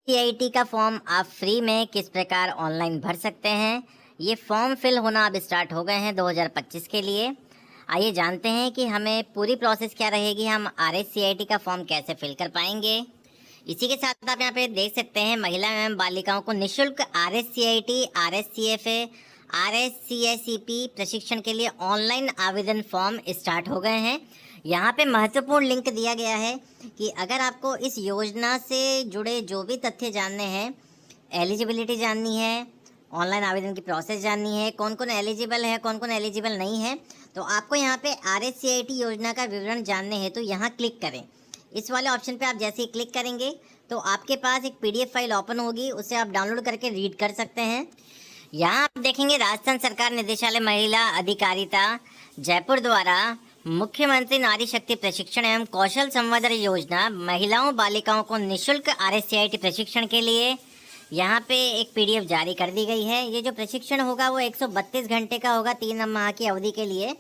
CIT का form आप free में किस प्रकार ऑनलाइन भर सकते हैं। ये फॉर्म फिल होना अब स्टार्ट हो गए हैं 2025 के लिए। आइए जानते हैं कि हमें पूरी प्रोसेस क्या रहेगी, हम आरएससीआईटी का फॉर्म कैसे फिल कर पाएंगे। इसी के साथ आप यहाँ पे देख सकते हैं महिला एवं बालिकाओं को निःशुल्क आरएससीआईटी, आरएससीएफए, आरएससीएसईपी प्रशिक्षण के लिए ऑनलाइन आवेदन फॉर्म स्टार्ट हो गए हैं। यहाँ पे महत्वपूर्ण लिंक दिया गया है कि अगर आपको इस योजना से जुड़े जो भी तथ्य जानने हैं, एलिजिबिलिटी जाननी है, ऑनलाइन आवेदन की प्रोसेस जाननी है, कौन कौन एलिजिबल है, कौन कौन एलिजिबल नहीं है, तो आपको यहाँ पे आरएससीआईटी योजना का विवरण जानने हैं तो यहाँ क्लिक करें। इस वाले ऑप्शन पे आप जैसे ही क्लिक करेंगे तो आपके पास एक पीडीएफ फाइल ओपन होगी, उसे आप डाउनलोड करके रीड कर सकते हैं। यहाँ आप देखेंगे राजस्थान सरकार निदेशालय महिला अधिकारिता जयपुर द्वारा मुख्यमंत्री नारी शक्ति प्रशिक्षण एवं कौशल संवर्धन योजना महिलाओं बालिकाओं को निःशुल्क आरएससीआईटी प्रशिक्षण के लिए यहाँ पे एक पीडीएफ जारी कर दी गई है। ये जो प्रशिक्षण होगा वो 132 घंटे का होगा, 3 माह की अवधि के लिए।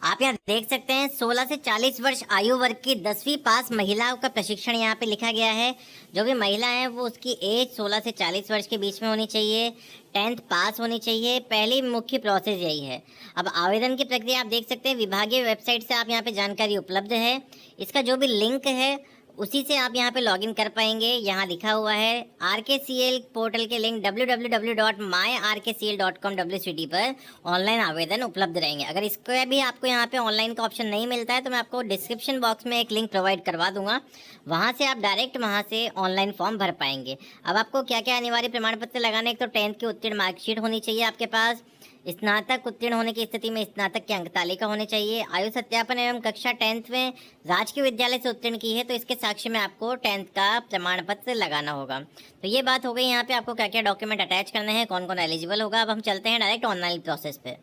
आप यहाँ देख सकते हैं 16 से 40 वर्ष आयु वर्ग की 10वीं पास महिलाओं का प्रशिक्षण यहाँ पे लिखा गया है। जो भी महिला है वो उसकी एज 16 से 40 वर्ष के बीच में होनी चाहिए, 10th पास होनी चाहिए। पहली मुख्य प्रोसेस यही है। अब आवेदन की प्रक्रिया आप देख सकते हैं, विभागीय वेबसाइट से आप यहाँ पे जानकारी उपलब्ध है। इसका जो भी लिंक है उसी से आप यहाँ पे लॉगिन कर पाएंगे। यहाँ लिखा हुआ है आरकेसीएल पोर्टल के लिंक www.myrkcl.com WCD पर ऑनलाइन आवेदन उपलब्ध रहेंगे। अगर इसको भी आपको यहाँ पे ऑनलाइन का ऑप्शन नहीं मिलता है तो मैं आपको डिस्क्रिप्शन बॉक्स में एक लिंक प्रोवाइड करवा दूंगा, वहाँ से आप डायरेक्ट वहाँ से ऑनलाइन फॉर्म भर पाएंगे। अब आपको क्या क्या अनिवार्य प्रमाण पत्र लगाने, एक तो 10th की उत्तीर्ण मार्कशीट होनी चाहिए आपके पास, स्नातक उत्तीर्ण होने की स्थिति में स्नातक की अंक तालिका होनी चाहिए, आयु सत्यापन एवं कक्षा 10th में राजकीय विद्यालय से उत्तीर्ण की है तो इसके साक्ष्य में आपको 10th का प्रमाण पत्र लगाना होगा। तो ये बात हो गई यहाँ पे आपको क्या क्या डॉक्यूमेंट अटैच करने हैं, कौन कौन एलिजिबल होगा। अब हम चलते हैं डायरेक्ट ऑनलाइन प्रोसेस पे।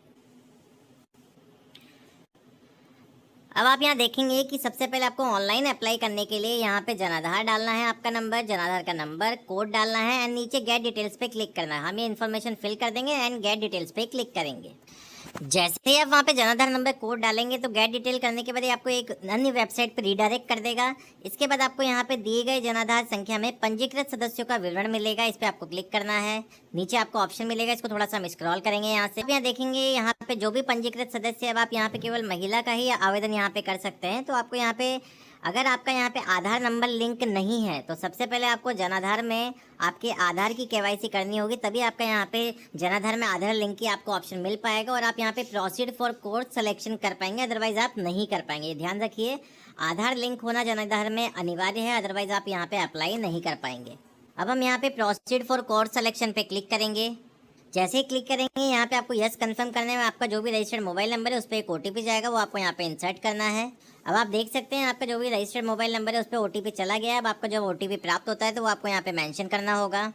अब आप यहाँ देखेंगे कि सबसे पहले आपको ऑनलाइन अप्लाई करने के लिए यहाँ पे जनाधार डालना है, आपका नंबर, जनाधार का नंबर, कोड डालना है एंड नीचे गेट डिटेल्स पे क्लिक करना है। हम ये इन्फॉर्मेशन फिल कर देंगे एंड गेट डिटेल्स पे क्लिक करेंगे। जैसे ही आप वहाँ पे जनाधार नंबर कोड डालेंगे तो गेट डिटेल करने के बाद आपको एक अन्य वेबसाइट पर रीडायरेक्ट कर देगा। इसके बाद आपको यहाँ पे दिए गए जनाधार संख्या में पंजीकृत सदस्यों का विवरण मिलेगा, इस पे आपको क्लिक करना है। नीचे आपको ऑप्शन मिलेगा, इसको थोड़ा सा हम स्क्रॉल करेंगे। यहाँ से यहाँ देखेंगे यहाँ पे जो भी पंजीकृत सदस्य है, अब आप यहाँ पे केवल महिला का ही आवेदन यहाँ पे कर सकते हैं। तो आपको यहाँ पे अगर आपका यहाँ पे आधार नंबर लिंक नहीं है तो सबसे पहले आपको जनाधार में आपके आधार की केवाईसी करनी होगी, तभी आपका यहाँ पे जनाधार में आधार लिंक की आपको ऑप्शन मिल पाएगा और आप यहाँ पे प्रोसीड फॉर कोर्स सिलेक्शन कर पाएंगे, अदरवाइज आप नहीं कर पाएंगे। ध्यान रखिए आधार लिंक होना जनाधार में अनिवार्य है, अदरवाइज आप यहाँ पे अप्लाई नहीं कर पाएंगे। अब हम यहाँ पे प्रोसीड फॉर कोर्स सिलेक्शन पे क्लिक करेंगे। जैसे ही क्लिक करेंगे यहाँ पे आपको यस कंफर्म करने में आपका जो भी रजिस्टर्ड मोबाइल नंबर है उस पर एक ओटीपी जाएगा, वो आपको यहाँ पे इंसर्ट करना है। अब आप देख सकते हैं आपका जो भी रजिस्टर्ड मोबाइल नंबर है उस पर ओटीपी चला गया है। अब आपका जब ओटीपी प्राप्त होता है तो वो आपको यहाँ पे मेंशन करना होगा।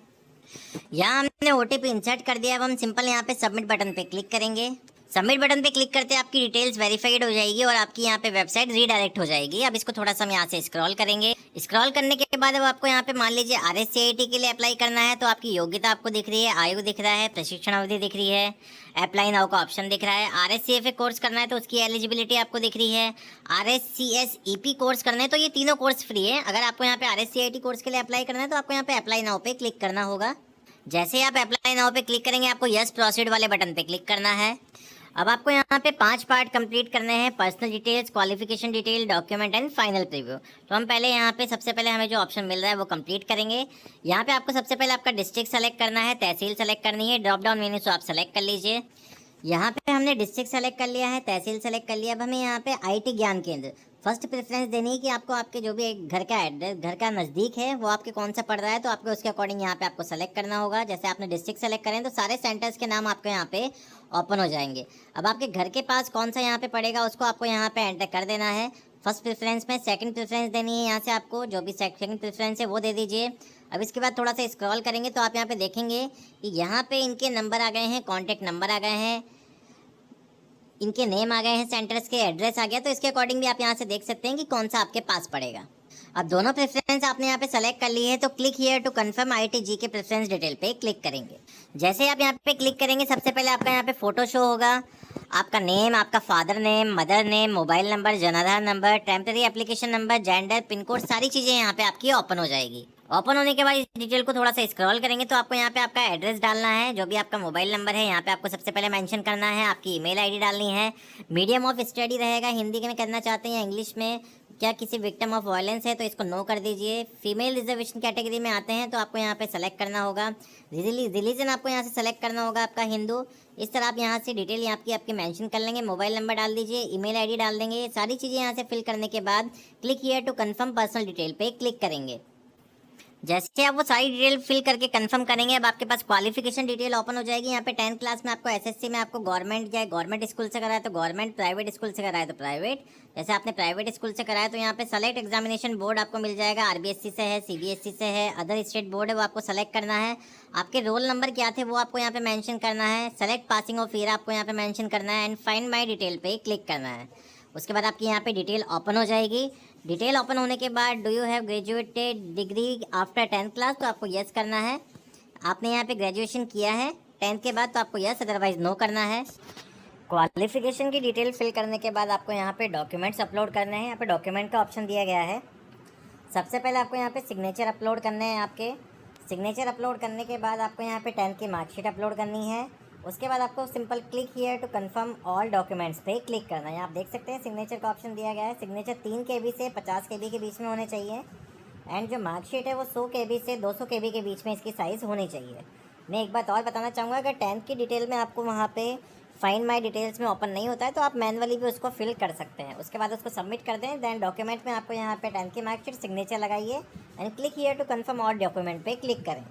यहाँ हमने ओटीपी इंसर्ट कर दिया। अब हम सिंपल यहाँ पे सबमिट बटन पे क्लिक करेंगे। सबमिट बटन पे क्लिक करते आपकी डिटेल्स वेरीफाइड हो जाएगी और आपकी यहाँ पे वेबसाइट रीडायरेक्ट हो जाएगी। अब इसको थोड़ा सा हम यहाँ से स्क्रॉल करेंगे। स्क्रॉल करने के बाद अब आपको यहाँ पे मान लीजिए आरएससीआईटी के लिए अप्लाई करना है तो आपकी योग्यता आपको दिख रही है, आयु दिख रहा है, प्रशिक्षण अवधि दिख रही है, अप्लाई नाउ का ऑप्शन दिख रहा है। आरएससीएफए कोर्स करना है तो उसकी एलिजिबिलिटी आपको दिख रही है। आरएससीएसईपी कोर्स करना है तो ये तीनों कोर्स फ्री है। अगर आपको यहाँ पे आरएससीआईटी कोर्स के लिए अप्लाई करना है तो आपको यहाँ पे अप्लाई नाउ पे क्लिक करना होगा। जैसे ही आप अप्लाई नाउ पे क्लिक करेंगे आपको यस प्रोसीड वाले बटन पे क्लिक करना है। अब आपको यहाँ पे 5 पार्ट कंप्लीट करने हैं, personal details, qualification detail, document and final preview. तो हम पहले यहाँ पे सबसे पहले हमें जो ऑप्शन मिल रहा है वो कंप्लीट करेंगे। यहाँ पे आपको सबसे पहले आपका डिस्ट्रिक्ट सेलेक्ट करना है, तहसील सेलेक्ट करनी है, ड्रॉप डाउन मेन्यू से आप सेलेक्ट कर लीजिए। यहाँ पे हमने डिस्ट्रिक्ट सेलेक्ट कर लिया है, तहसील सेलेक्ट कर लिया। अब हमें यहाँ पे आईटी ज्ञान केंद्र फर्स्ट प्रेफरेंस देनी है कि आपको आपके जो भी घर का एड्रेस, घर का नज़दीक है वो आपके कौन सा पड़ रहा है, तो आपको उसके अकॉर्डिंग यहाँ पे आपको सेलेक्ट करना होगा। जैसे आपने डिस्ट्रिक्ट सेलेक्ट करें तो सारे सेंटर्स के नाम आपको यहाँ पे ओपन हो जाएंगे। अब आपके घर के पास कौन सा यहाँ पे पड़ेगा उसको आपको यहाँ पे एंटर कर देना है। फर्स्ट प्रेफरेंस में सेकंड प्रेफरेंस देनी है, यहाँ से आपको जो भी सेकंड प्रेफरेंस है वो दे दीजिए। अब इसके बाद थोड़ा सा स्क्रॉल करेंगे तो आप यहाँ पे देखेंगे कि यहाँ पे इनके नंबर आ गए हैं, कॉन्टैक्ट नंबर आ गए हैं, इनके नेम आ गए हैं, सेंटर्स के एड्रेस आ गया। तो इसके अकॉर्डिंग भी आप यहाँ से देख सकते हैं कि कौन सा आपके पास पड़ेगा। अब दोनों प्रेफरेंस आपने यहाँ पे सेलेक्ट कर ली है तो click here to confirm ITG के प्रेफरेंस डिटेल पे क्लिक करेंगे। जैसे आप यहाँ पे क्लिक करेंगे सबसे पहले आपका यहाँ पे फोटो शो होगा, आपका नेम, आपका father name, mother name, mobile number, Jan Aadhaar number, temporary application number, gender, pin code, सारी चीज़ें यहाँ पे आपकी ओपन हो जाएगी। ओपन होने के बाद इस डिटेल को थोड़ा सा स्क्रॉल करेंगे तो आपको यहाँ पे आपका एड्रेस डालना है, जो भी आपका मोबाइल नंबर है यहाँ पे आपको सबसे पहले मेंशन करना है, आपकी ईमेल आईडी डालनी है, मीडियम ऑफ स्टडी रहेगा, हिंदी में करना चाहते हैं या इंग्लिश में, क्या किसी विक्टिम ऑफ वायलेंस है तो इसको नो कर दीजिए। फीमेल रिजर्वेशन कैटेगरी में आते हैं तो आपको यहाँ पे सेलेक्ट करना होगा, रिलीजन आपको यहाँ से सेलेक्ट करना होगा आपका हिंदू। इस तरह आप यहाँ से डिटेल आपकी मेंशन कर लेंगे, मोबाइल नंबर डाल दीजिए, ईमेल आईडी डाल देंगे। सारी चीज़ें यहाँ से फिल करने के बाद click here to confirm personal detail पे क्लिक करेंगे। जैसे आप वो सारी डिटेल फिल करके कंफर्म करेंगे, अब आपके पास क्वालिफिकेशन डिटेल ओपन हो जाएगी। यहाँ पे 10th क्लास में आपको एसएससी में आपको गवर्नमेंट स्कूल से कराया तो गवर्नमेंट, प्राइवेट स्कूल से कराया तो प्राइवेट। जैसे आपने प्राइवेट स्कूल से कराया तो यहाँ पे सेलेक्ट एग्जामिनेशन बोर्ड आपको मिल जाएगा, आरबीएससी से है, सीबीएसई से है, अदर स्टेट बोर्ड है वो आपको सेलेक्ट करना है। आपके रोल नंबर क्या थे वो आपको यहाँ पे मेंशन करना है, सेलेक्ट पासिंग ऑफ ईयर आपको यहाँ पे मेंशन करना है एंड फाइंड माई डिटेल पे क्लिक करना है। उसके बाद आपकी यहाँ पे डिटेल ओपन हो जाएगी। डिटेल ओपन होने के बाद do you have graduated degree after 10th class तो आपको यस करना है। आपने यहाँ पे ग्रेजुएशन किया है 10th के बाद तो आपको यस, अदरवाइज नो करना है। क्वालिफिकेशन की डिटेल फिल करने के बाद आपको यहाँ पे डॉक्यूमेंट्स अपलोड करने हैं। यहाँ पे डॉक्यूमेंट का ऑप्शन दिया गया है। सबसे पहले आपको यहाँ पे सिग्नेचर अपलोड करने हैं। आपके सिग्नेचर अपलोड करने के बाद आपको यहाँ पे 10th की मार्कशीट अपलोड करनी है। उसके बाद आपको simple click here to confirm all documents पे क्लिक करना है। आप देख सकते हैं सिग्नेचर का ऑप्शन दिया गया है। सिग्नेचर 3 KB से 50 KB के बीच में होने चाहिए एंड जो मार्कशीट है वो 100 KB से 200 KB के बीच में इसकी साइज़ होनी चाहिए। मैं एक बात और बताना चाहूँगा, अगर 10th की डिटेल में आपको वहाँ पे फाइंड माई डिटेल्स में ओपन नहीं होता है तो आप मैनुअली भी उसको फिल कर सकते हैं। उसके बाद उसको सबमिट कर दें। दैन डॉक्यूमेंट में आपको यहाँ पे 10th की मार्कशीट, सिग्नेचर लगाइए and click here to confirm all document पे क्लिक करें।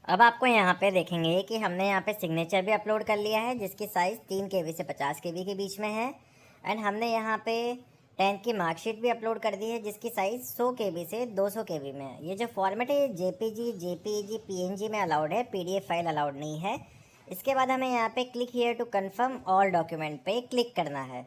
अब आपको यहाँ पे देखेंगे कि हमने यहाँ पे सिग्नेचर भी अपलोड कर लिया है जिसकी साइज़ 3 KB से 50 KB के बीच में है एंड हमने यहाँ पे 10th की मार्कशीट भी अपलोड कर दी है जिसकी साइज़ 100 KB से 200 KB में है। ये जो फॉर्मेट है ये JPG, PNG में अलाउड है, PDF फाइल अलाउड नहीं है। इसके बाद हमें यहाँ पे click here to confirm all document पे क्लिक करना है।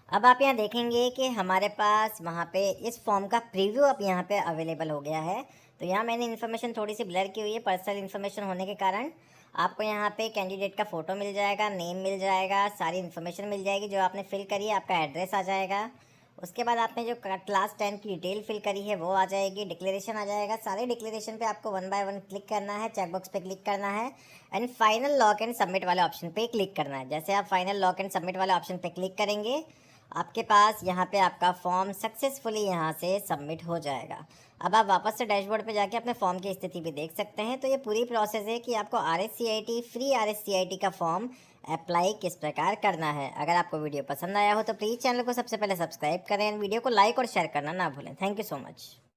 अब आप यहाँ देखेंगे कि हमारे पास वहाँ पे इस फॉर्म का प्रीव्यू अब यहाँ पे अवेलेबल हो गया है। तो यहाँ मैंने इन्फॉर्मेशन थोड़ी सी ब्लर की हुई है पर्सनल इन्फॉर्मेशन होने के कारण। आपको यहाँ पे कैंडिडेट का फ़ोटो मिल जाएगा, नेम मिल जाएगा, सारी इन्फॉर्मेशन मिल जाएगी जो आपने फिल करी है, आपका एड्रेस आ जाएगा। उसके बाद आपने जो क्लास 10 की डिटेल फिल करी है वो आ जाएगी, डिक्लेरेशन आ जाएगा। सारे डिक्लेरेशन पे आपको 1 बाय 1 क्लिक करना है, चेकबॉक्स पे क्लिक करना है and final lock and submit वाले ऑप्शन पे क्लिक करना है। जैसे आप फाइनल लॉक एंड सबमिट वाले ऑप्शन पे क्लिक करेंगे आपके पास यहाँ पे आपका फॉर्म सक्सेसफुली यहाँ से सबमिट हो जाएगा। अब आप वापस से डैशबोर्ड पे जाके अपने फॉर्म की स्थिति भी देख सकते हैं। तो ये पूरी प्रोसेस है कि आपको RSCIT फ्री RSCIT का फॉर्म अप्लाई किस प्रकार करना है। अगर आपको वीडियो पसंद आया हो तो प्लीज़ चैनल को सबसे पहले सब्सक्राइब करें, वीडियो को लाइक और शेयर करना ना भूलें। Thank you so much.